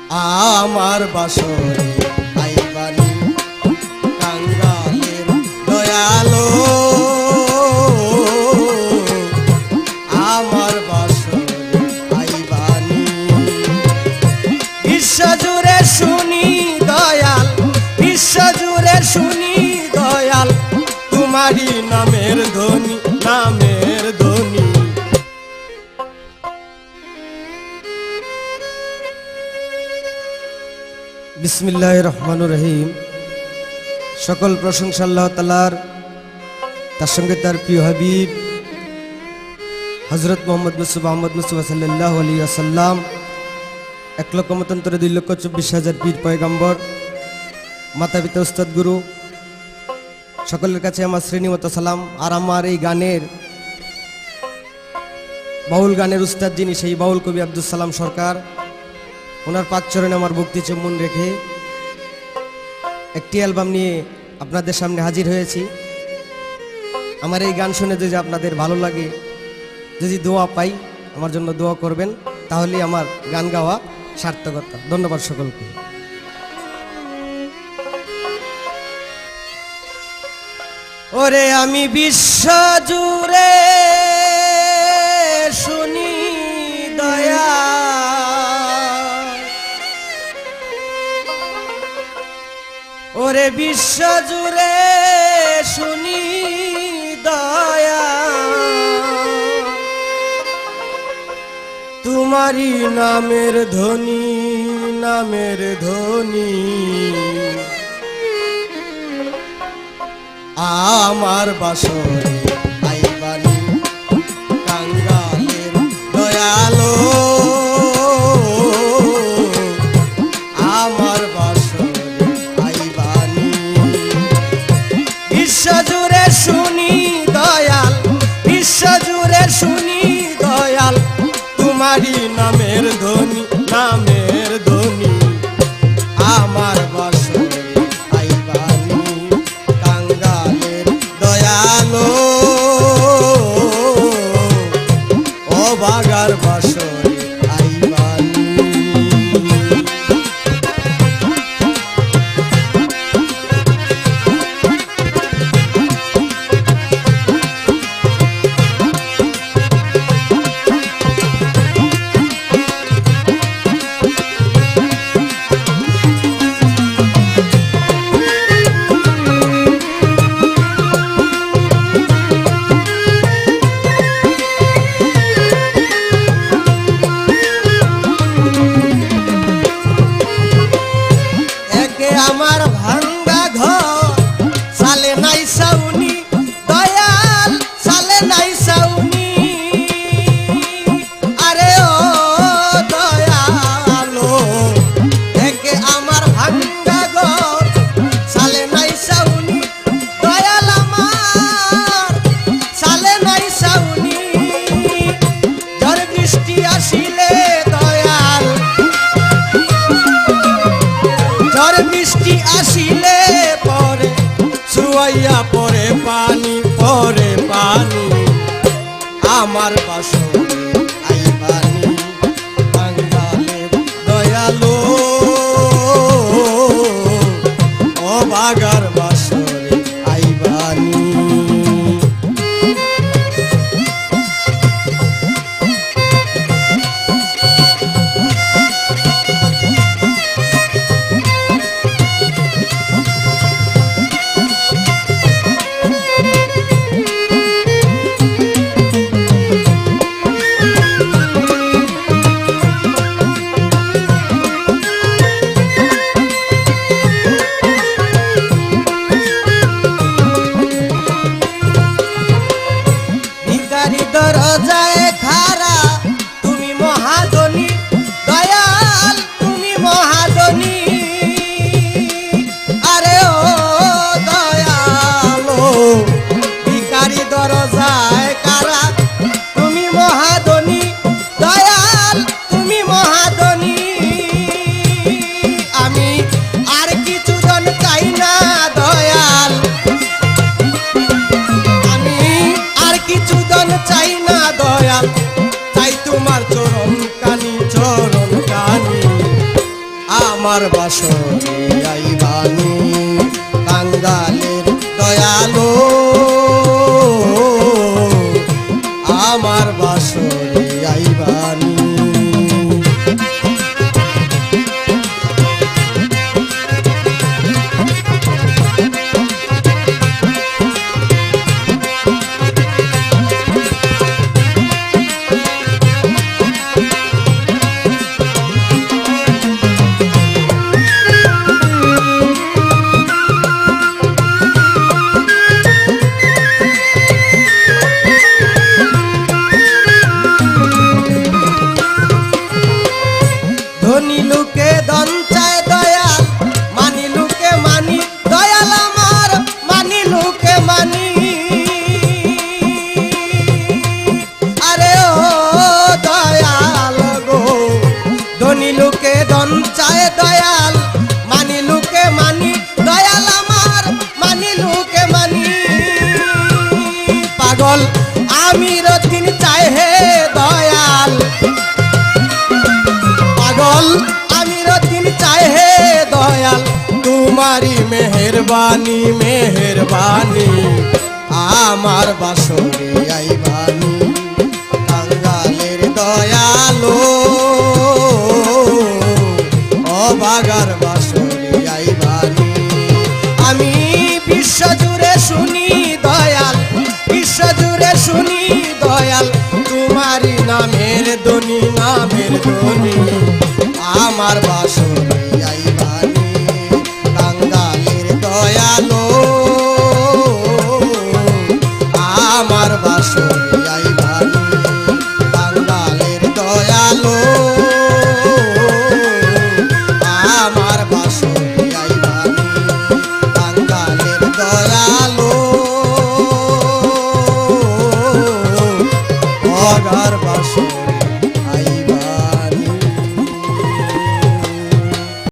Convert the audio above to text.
আমার বাসরে আইবানি কাঙ্গালের দয়ালো আমার বাসরে আইবানি বিশ্বজুড়ে শুনি দয়াল বিশ্বজুড়ে শুনি দয়াল তোমারই নামের ধ্বনি নামের ধ্বনি বিসমিল্লাহির রহমানির রহিম। সকল প্রশংসা আল্লাহ তাআলার, তার সঙ্গে তার প্রিয় হাবিব হযরত মুহাম্মদ মুস্তাফা সাল্লাল্লাহু আলাইহি ওয়াসাল্লাম, 1,24,24,000 পীর পয়গম্বর, মাতা পিতা উস্তাদ গুরু সকলের কাছে আমার শ্রেণীমত সালাম। আর আমার এই গানের বাউল গানের উস্তাদ যিনি, সেই বাউল কবি আব্দুল সালাম সরকার, ওনার পাক চরণে আমার ভক্তি চুম্বন রেখে একটি অ্যালবাম নিয়ে আপনাদের সামনে হাজির হয়েছি। আমার এই গান শুনে যদি আপনাদের ভালো লাগে, যদি দোয়া পাই, আমার জন্য দোয়া করবেন, তাহলে আমার গান গাওয়া সার্থকতা। ধন্যবাদ সকলকে। ওরে আমি বিশ্ব জুড়ে শুনি দয়া, ওরে বিশ্ব জুড়ে শুনি দয়া, তোমারই নামের ধ্বনি নামের ধ্বনি আমার বাসরে আইবানি কাঙ্গালের দয়ালো আমার বাসরে আইবানি বিশ্বজুড়ে শুনি দয়াল বিশ্বজুড়ে শুনি দয়াল তোমারই নামের ধ্বনি নামের ধ্বনি আমার বাসরে আইবানি কাঙ্গালের দয়ালো ও বাগার বাসরে আমার বাসরে আইবানি কাঙ্গালের দয়ালো আমার বাসরে আইবানি ধনী লোকে ধন চায় দয়াল মানি লোকে মানি দয়াল আমার মানি লোকে মানি আরে ও দয়াল গো ধনী লোকে ধন চায় দয়াল মানি লোকে মানি দয়াল আমার মানি লোকে মানি পাগল আমি রতিন চাই হে দয়াল পাগল আমি রতিন চাই হে দয়াল তোমারি মেহেরবানি মেহেরবানি আমার বাসরে আইবানি কাঙ্গালের দয়ালো অবাগার বাসরে আইবানি আমি বিশ্বজুড়ে শুনি দয়াল বিশ্বজুড়ে শুনি দয়াল তোমারি নামের ধ্বনি নামের ধ্বনি আমার বাসরে আইবানি কাঙ্গালের দয়ালো আমার বাসরে আইবানি কাঙ্গালের দয়ালো আমার বাসরে আইবানি কাঙ্গালের দয়ালো